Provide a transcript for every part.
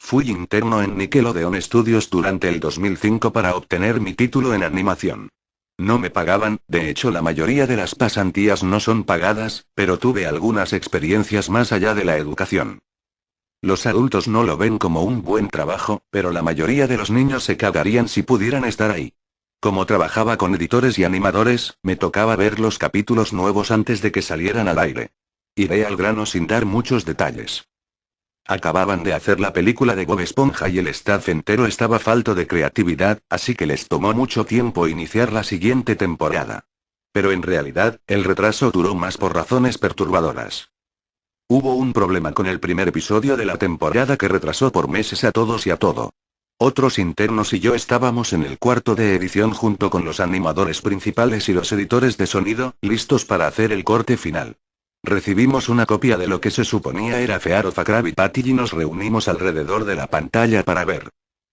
Fui interno en Nickelodeon Studios durante el 2005 para obtener mi título en animación. No me pagaban, de hecho la mayoría de las pasantías no son pagadas, pero tuve algunas experiencias más allá de la educación. Los adultos no lo ven como un buen trabajo, pero la mayoría de los niños se cagarían si pudieran estar ahí. Como trabajaba con editores y animadores, me tocaba ver los capítulos nuevos antes de que salieran al aire. Iré al grano sin dar muchos detalles. Acababan de hacer la película de Bob Esponja y el staff entero estaba falto de creatividad, así que les tomó mucho tiempo iniciar la siguiente temporada. Pero en realidad, el retraso duró más por razones perturbadoras. Hubo un problema con el primer episodio de la temporada que retrasó por meses a todos y a todo. Otros internos y yo estábamos en el cuarto de edición junto con los animadores principales y los editores de sonido, listos para hacer el corte final. Recibimos una copia de lo que se suponía era Fear of a Krabby Patty y nos reunimos alrededor de la pantalla para ver.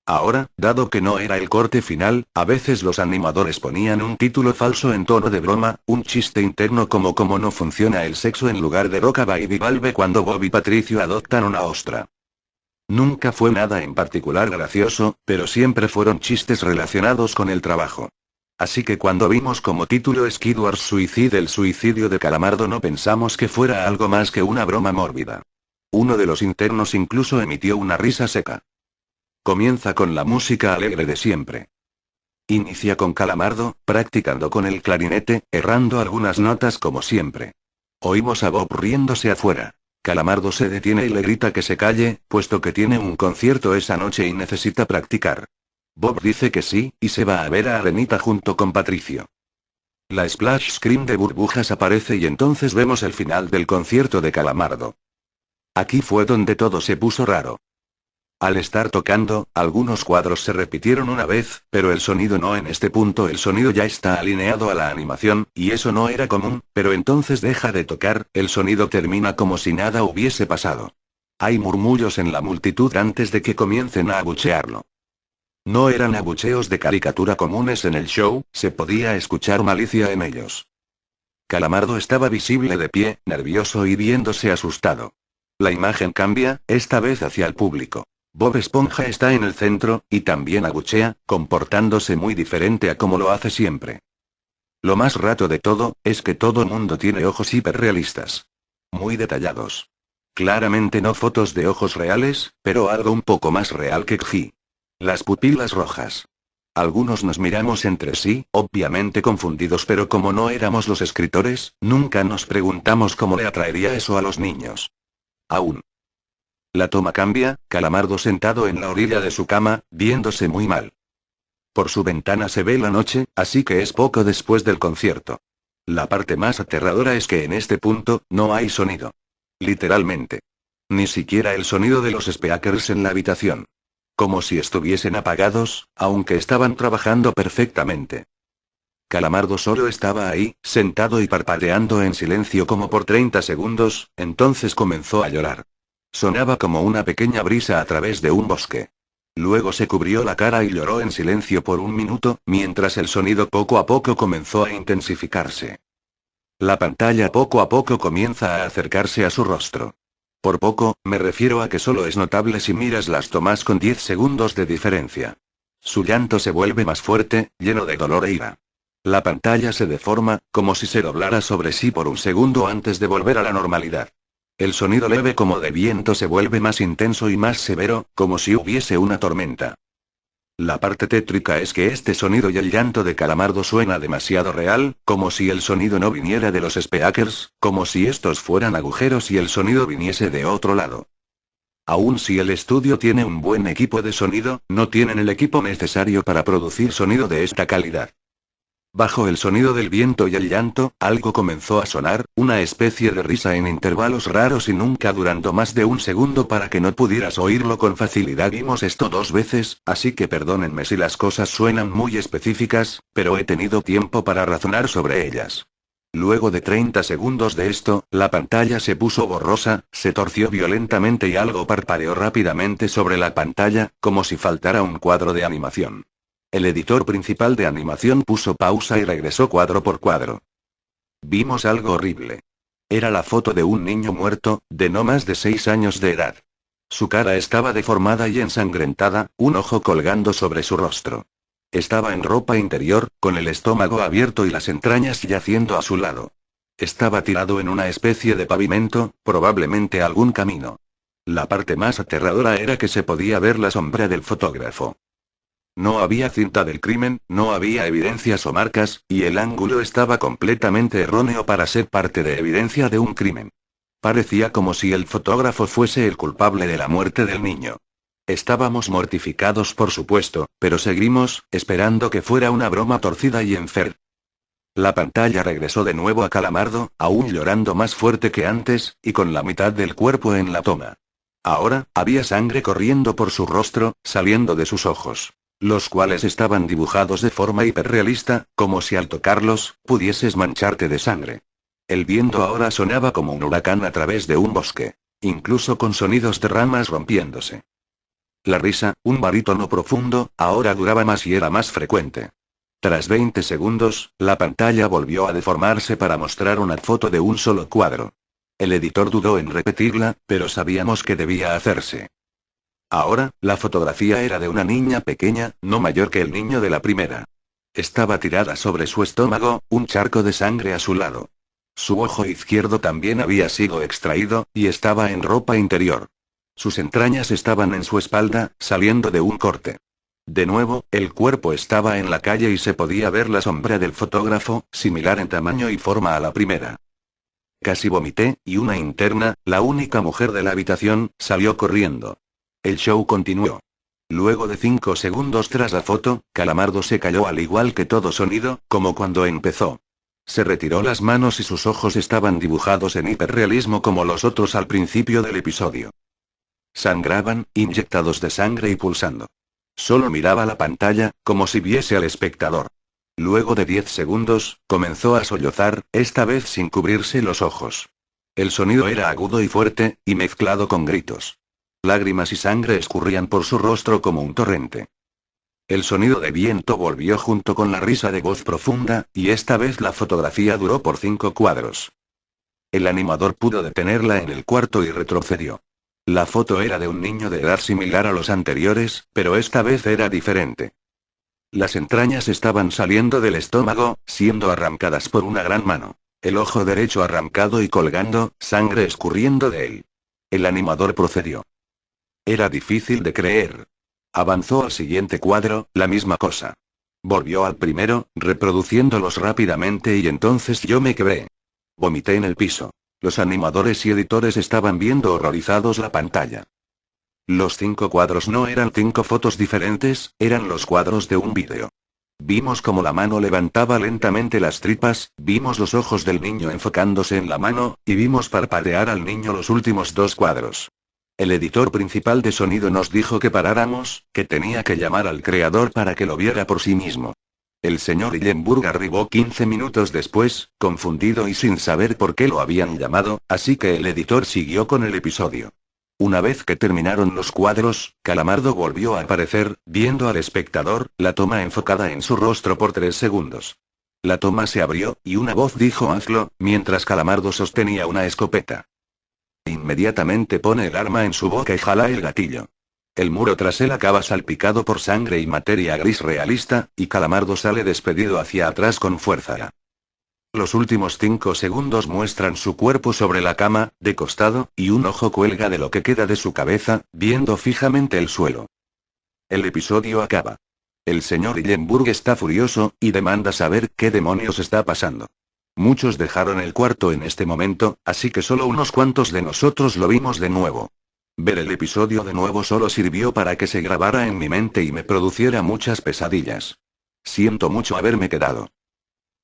Ahora, dado que no era el corte final, a veces los animadores ponían un título falso en tono de broma, un chiste interno como cómo no funciona el sexo en lugar de Roca Baby Valve cuando Bob y Patricio adoptan una ostra. Nunca fue nada en particular gracioso, pero siempre fueron chistes relacionados con el trabajo. Así que cuando vimos como título Skidward Suicide el suicidio de Calamardo no pensamos que fuera algo más que una broma mórbida. Uno de los internos incluso emitió una risa seca. Comienza con la música alegre de siempre. Inicia con Calamardo, practicando con el clarinete, errando algunas notas como siempre. Oímos a Bob riéndose afuera. Calamardo se detiene y le grita que se calle, puesto que tiene un concierto esa noche y necesita practicar. Bob dice que sí, y se va a ver a Arenita junto con Patricio. La splash screen de burbujas aparece y entonces vemos el final del concierto de Calamardo. Aquí fue donde todo se puso raro. Al estar tocando, algunos cuadros se repitieron una vez, pero el sonido no en este punto el sonido ya está alineado a la animación, y eso no era común, pero entonces deja de tocar, el sonido termina como si nada hubiese pasado. Hay murmullos en la multitud antes de que comiencen a abuchearlo. No eran abucheos de caricatura comunes en el show, se podía escuchar malicia en ellos. Calamardo estaba visible de pie, nervioso y viéndose asustado. La imagen cambia, esta vez hacia el público. Bob Esponja está en el centro, y también abuchea, comportándose muy diferente a como lo hace siempre. Lo más rato de todo, es que todo mundo tiene ojos hiperrealistas. Muy detallados. Claramente no fotos de ojos reales, pero algo un poco más real que Gji. Las pupilas rojas. Algunos nos miramos entre sí, obviamente confundidos, pero como no éramos los escritores, nunca nos preguntamos cómo le atraería eso a los niños. Aún. La toma cambia, Calamardo sentado en la orilla de su cama, viéndose muy mal. Por su ventana se ve la noche, así que es poco después del concierto. La parte más aterradora es que en este punto, no hay sonido. Literalmente. Ni siquiera el sonido de los speakers en la habitación. Como si estuviesen apagados, aunque estaban trabajando perfectamente. Calamardo solo estaba ahí, sentado y parpadeando en silencio como por 30 segundos, entonces comenzó a llorar. Sonaba como una pequeña brisa a través de un bosque. Luego se cubrió la cara y lloró en silencio por un minuto, mientras el sonido poco a poco comenzó a intensificarse. La pantalla poco a poco comienza a acercarse a su rostro. Por poco, me refiero a que solo es notable si miras las tomas con 10 segundos de diferencia. Su llanto se vuelve más fuerte, lleno de dolor e ira. La pantalla se deforma, como si se doblara sobre sí por un segundo antes de volver a la normalidad. El sonido leve como de viento se vuelve más intenso y más severo, como si hubiese una tormenta. La parte tétrica es que este sonido y el llanto de Calamardo suena demasiado real, como si el sonido no viniera de los speakers, como si estos fueran agujeros y el sonido viniese de otro lado. Aun si el estudio tiene un buen equipo de sonido, no tienen el equipo necesario para producir sonido de esta calidad. Bajo el sonido del viento y el llanto, algo comenzó a sonar, una especie de risa en intervalos raros y nunca durando más de un segundo para que no pudieras oírlo con facilidad. Vimos esto 2 veces, así que perdónenme si las cosas suenan muy específicas, pero he tenido tiempo para razonar sobre ellas. Luego de 30 segundos de esto, la pantalla se puso borrosa, se torció violentamente y algo parpadeó rápidamente sobre la pantalla, como si faltara un cuadro de animación. El editor principal de animación puso pausa y regresó cuadro por cuadro. Vimos algo horrible. Era la foto de un niño muerto, de no más de 6 años de edad. Su cara estaba deformada y ensangrentada, un ojo colgando sobre su rostro. Estaba en ropa interior, con el estómago abierto y las entrañas yaciendo a su lado. Estaba tirado en una especie de pavimento, probablemente algún camino. La parte más aterradora era que se podía ver la sombra del fotógrafo. No había cinta del crimen, no había evidencias o marcas, y el ángulo estaba completamente erróneo para ser parte de evidencia de un crimen. Parecía como si el fotógrafo fuese el culpable de la muerte del niño. Estábamos mortificados, por supuesto, pero seguimos, esperando que fuera una broma torcida y enferma. La pantalla regresó de nuevo a Calamardo, aún llorando más fuerte que antes, y con la mitad del cuerpo en la toma. Ahora, había sangre corriendo por su rostro, saliendo de sus ojos, los cuales estaban dibujados de forma hiperrealista, como si al tocarlos, pudieses mancharte de sangre. El viento ahora sonaba como un huracán a través de un bosque, incluso con sonidos de ramas rompiéndose. La risa, un barítono profundo, ahora duraba más y era más frecuente. Tras 20 segundos, la pantalla volvió a deformarse para mostrar una foto de un solo cuadro. El editor dudó en repetirla, pero sabíamos que debía hacerse. Ahora, la fotografía era de una niña pequeña, no mayor que el niño de la primera. Estaba tirada sobre su estómago, un charco de sangre a su lado. Su ojo izquierdo también había sido extraído, y estaba en ropa interior. Sus entrañas estaban en su espalda, saliendo de un corte. De nuevo, el cuerpo estaba en la calle y se podía ver la sombra del fotógrafo, similar en tamaño y forma a la primera. Casi vomité, y una interna, la única mujer de la habitación, salió corriendo. El show continuó. Luego de 5 segundos tras la foto, Calamardo se calló al igual que todo sonido, como cuando empezó. Se retiró las manos y sus ojos estaban dibujados en hiperrealismo como los otros al principio del episodio. Sangraban, inyectados de sangre y pulsando. Solo miraba la pantalla, como si viese al espectador. Luego de 10 segundos, comenzó a sollozar, esta vez sin cubrirse los ojos. El sonido era agudo y fuerte, y mezclado con gritos. Lágrimas y sangre escurrían por su rostro como un torrente. El sonido de viento volvió junto con la risa de voz profunda, y esta vez la fotografía duró por 5 cuadros. El animador pudo detenerla en el cuarto y retrocedió. La foto era de un niño de edad similar a los anteriores, pero esta vez era diferente. Las entrañas estaban saliendo del estómago, siendo arrancadas por una gran mano. El ojo derecho arrancado y colgando, sangre escurriendo de él. El animador procedió. Era difícil de creer. Avanzó al siguiente cuadro, la misma cosa. Volvió al primero, reproduciéndolos rápidamente y entonces yo me quebré. Vomité en el piso. Los animadores y editores estaban viendo horrorizados la pantalla. Los 5 cuadros no eran 5 fotos diferentes, eran los cuadros de un vídeo. Vimos cómo la mano levantaba lentamente las tripas, vimos los ojos del niño enfocándose en la mano, y vimos parpadear al niño los últimos 2 cuadros. El editor principal de sonido nos dijo que paráramos, que tenía que llamar al creador para que lo viera por sí mismo. El señor Hillenburg arribó 15 minutos después, confundido y sin saber por qué lo habían llamado, así que el editor siguió con el episodio. Una vez que terminaron los cuadros, Calamardo volvió a aparecer, viendo al espectador, la toma enfocada en su rostro por 3 segundos. La toma se abrió, y una voz dijo hazlo, mientras Calamardo sostenía una escopeta. Inmediatamente pone el arma en su boca y jala el gatillo. El muro tras él acaba salpicado por sangre y materia gris realista, y Calamardo sale despedido hacia atrás con fuerza. Los últimos 5 segundos muestran su cuerpo sobre la cama, de costado, y un ojo cuelga de lo que queda de su cabeza, viendo fijamente el suelo. El episodio acaba. El señor Hillenburg está furioso, y demanda saber qué demonios está pasando. Muchos dejaron el cuarto en este momento, así que solo unos cuantos de nosotros lo vimos de nuevo. Ver el episodio de nuevo solo sirvió para que se grabara en mi mente y me produciera muchas pesadillas. Siento mucho haberme quedado.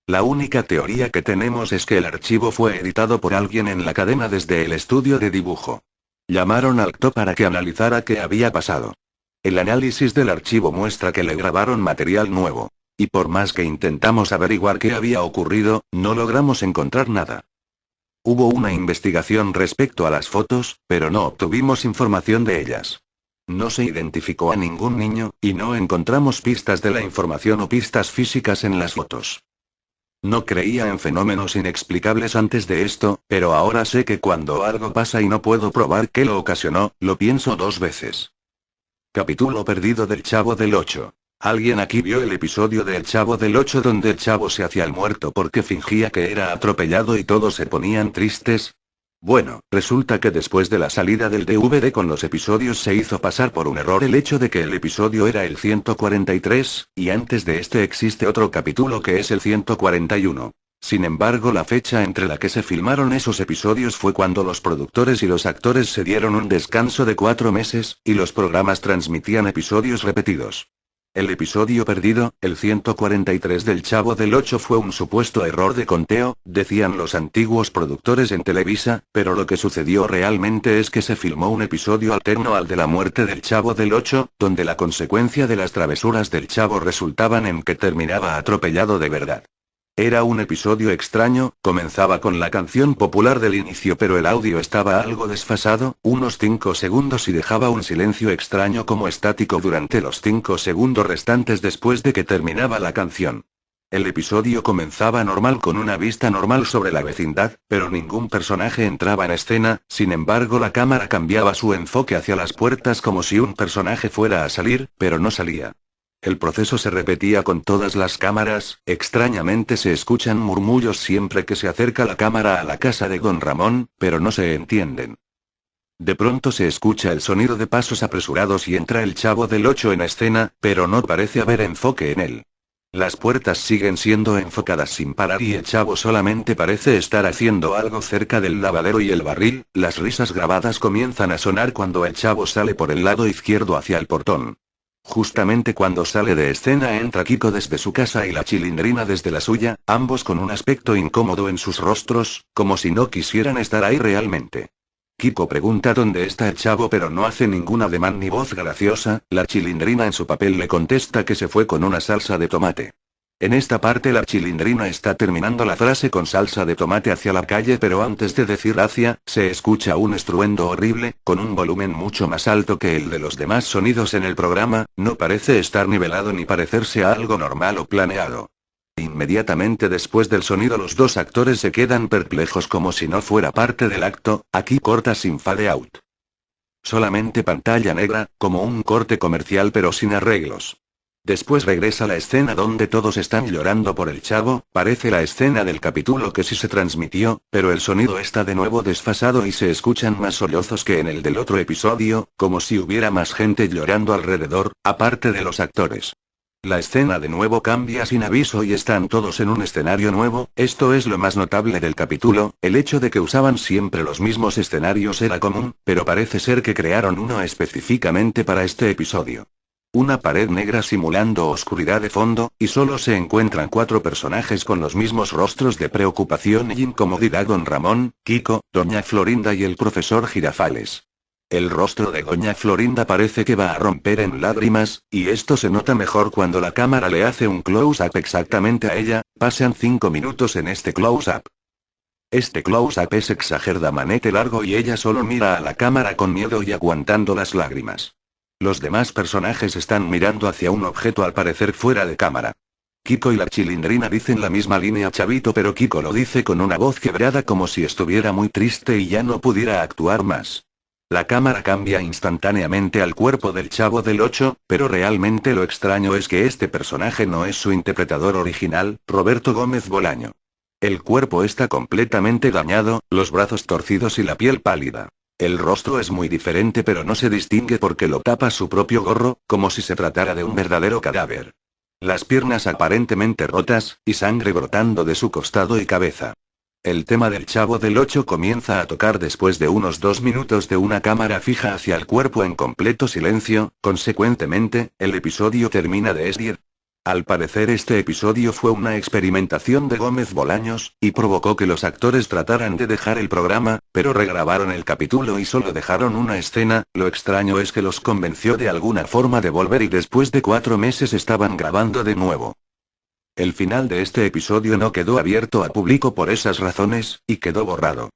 La única teoría que tenemos es que el archivo fue editado por alguien en la cadena desde el estudio de dibujo. Llamaron al actor para que analizara qué había pasado. El análisis del archivo muestra que le grabaron material nuevo. Y por más que intentamos averiguar qué había ocurrido, no logramos encontrar nada. Hubo una investigación respecto a las fotos, pero no obtuvimos información de ellas. No se identificó a ningún niño, y no encontramos pistas de la información o pistas físicas en las fotos. No creía en fenómenos inexplicables antes de esto, pero ahora sé que cuando algo pasa y no puedo probar qué lo ocasionó, lo pienso dos veces. Capítulo perdido del Chavo del Ocho. ¿Alguien aquí vio el episodio de El Chavo del Ocho donde el chavo se hacía el muerto porque fingía que era atropellado y todos se ponían tristes? Bueno, resulta que después de la salida del DVD con los episodios se hizo pasar por un error el hecho de que el episodio era el 143, y antes de este existe otro capítulo que es el 141. Sin embargo, la fecha entre la que se filmaron esos episodios fue cuando los productores y los actores se dieron un descanso de 4 meses, y los programas transmitían episodios repetidos. El episodio perdido, el 143 del Chavo del Ocho, fue un supuesto error de conteo, decían los antiguos productores en Televisa, pero lo que sucedió realmente es que se filmó un episodio alterno al de la muerte del Chavo del Ocho, donde la consecuencia de las travesuras del Chavo resultaban en que terminaba atropellado de verdad. Era un episodio extraño, comenzaba con la canción popular del inicio pero el audio estaba algo desfasado, unos 5 segundos y dejaba un silencio extraño como estático durante los 5 segundos restantes después de que terminaba la canción. El episodio comenzaba normal con una vista normal sobre la vecindad, pero ningún personaje entraba en escena, sin embargo la cámara cambiaba su enfoque hacia las puertas como si un personaje fuera a salir, pero no salía. El proceso se repetía con todas las cámaras, extrañamente se escuchan murmullos siempre que se acerca la cámara a la casa de Don Ramón, pero no se entienden. De pronto se escucha el sonido de pasos apresurados y entra el Chavo del Ocho en escena, pero no parece haber enfoque en él. Las puertas siguen siendo enfocadas sin parar y el Chavo solamente parece estar haciendo algo cerca del lavadero y el barril. Las risas grabadas comienzan a sonar cuando el Chavo sale por el lado izquierdo hacia el portón. Justamente cuando sale de escena entra Kiko desde su casa y la Chilindrina desde la suya, ambos con un aspecto incómodo en sus rostros, como si no quisieran estar ahí realmente. Kiko pregunta dónde está el Chavo pero no hace ningún ademán ni voz graciosa, la Chilindrina en su papel le contesta que se fue con una salsa de tomate. En esta parte la Chilindrina está terminando la frase con salsa de tomate hacia la calle, pero antes de decir hacia, se escucha un estruendo horrible, con un volumen mucho más alto que el de los demás sonidos en el programa, no parece estar nivelado ni parecerse a algo normal o planeado. Inmediatamente después del sonido los dos actores se quedan perplejos como si no fuera parte del acto, aquí corta sin fade out. Solamente pantalla negra, como un corte comercial pero sin arreglos. Después regresa la escena donde todos están llorando por el Chavo, parece la escena del capítulo que sí se transmitió, pero el sonido está de nuevo desfasado y se escuchan más sollozos que en el del otro episodio, como si hubiera más gente llorando alrededor, aparte de los actores. La escena de nuevo cambia sin aviso y están todos en un escenario nuevo, esto es lo más notable del capítulo, el hecho de que usaban siempre los mismos escenarios era común, pero parece ser que crearon uno específicamente para este episodio. Una pared negra simulando oscuridad de fondo, y solo se encuentran 4 personajes con los mismos rostros de preocupación y incomodidad: Don Ramón, Kiko, Doña Florinda y el profesor Girafales. El rostro de Doña Florinda parece que va a romper en lágrimas, y esto se nota mejor cuando la cámara le hace un close-up exactamente a ella, pasan 5 minutos en este close-up. Este close-up es exageradamente largo y ella solo mira a la cámara con miedo y aguantando las lágrimas. Los demás personajes están mirando hacia un objeto al parecer fuera de cámara. Kiko y la Chilindrina dicen la misma línea chavito, pero Kiko lo dice con una voz quebrada como si estuviera muy triste y ya no pudiera actuar más. La cámara cambia instantáneamente al cuerpo del Chavo del Ocho, pero realmente lo extraño es que este personaje no es su interpretador original, Roberto Gómez Bolaño. El cuerpo está completamente dañado, los brazos torcidos y la piel pálida. El rostro es muy diferente pero no se distingue porque lo tapa su propio gorro, como si se tratara de un verdadero cadáver. Las piernas aparentemente rotas, y sangre brotando de su costado y cabeza. El tema del Chavo del Ocho comienza a tocar después de unos 2 minutos de una cámara fija hacia el cuerpo en completo silencio, consecuentemente, el episodio termina de ese. Al parecer este episodio fue una experimentación de Gómez Bolaños, y provocó que los actores trataran de dejar el programa, pero regrabaron el capítulo y solo dejaron una escena. Lo extraño es que los convenció de alguna forma de volver y después de 4 meses estaban grabando de nuevo. El final de este episodio no quedó abierto a público por esas razones, y quedó borrado.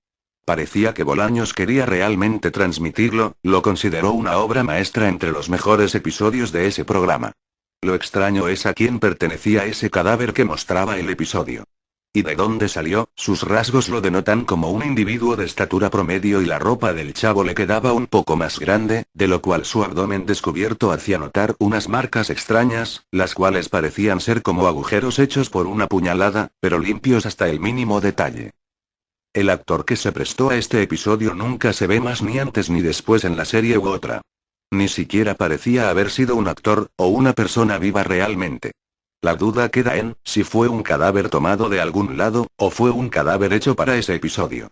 Parecía que Bolaños quería realmente transmitirlo, lo consideró una obra maestra entre los mejores episodios de ese programa. Lo extraño es a quién pertenecía ese cadáver que mostraba el episodio. ¿Y de dónde salió? Sus rasgos lo denotan como un individuo de estatura promedio y la ropa del chavo le quedaba un poco más grande, de lo cual su abdomen descubierto hacía notar unas marcas extrañas, las cuales parecían ser como agujeros hechos por una puñalada, pero limpios hasta el mínimo detalle. El actor que se prestó a este episodio nunca se ve más ni antes ni después en la serie u otra. Ni siquiera parecía haber sido un actor, o una persona viva realmente. La duda queda en, si fue un cadáver tomado de algún lado, o fue un cadáver hecho para ese episodio.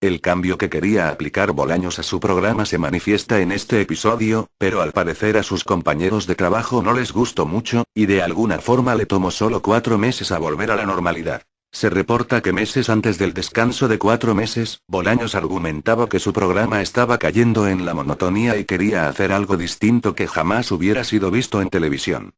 El cambio que quería aplicar Bolaños a su programa se manifiesta en este episodio, pero al parecer a sus compañeros de trabajo no les gustó mucho, y de alguna forma le tomó solo 4 meses a volver a la normalidad. Se reporta que meses antes del descanso de 4 meses, Bolaños argumentaba que su programa estaba cayendo en la monotonía y quería hacer algo distinto que jamás hubiera sido visto en televisión.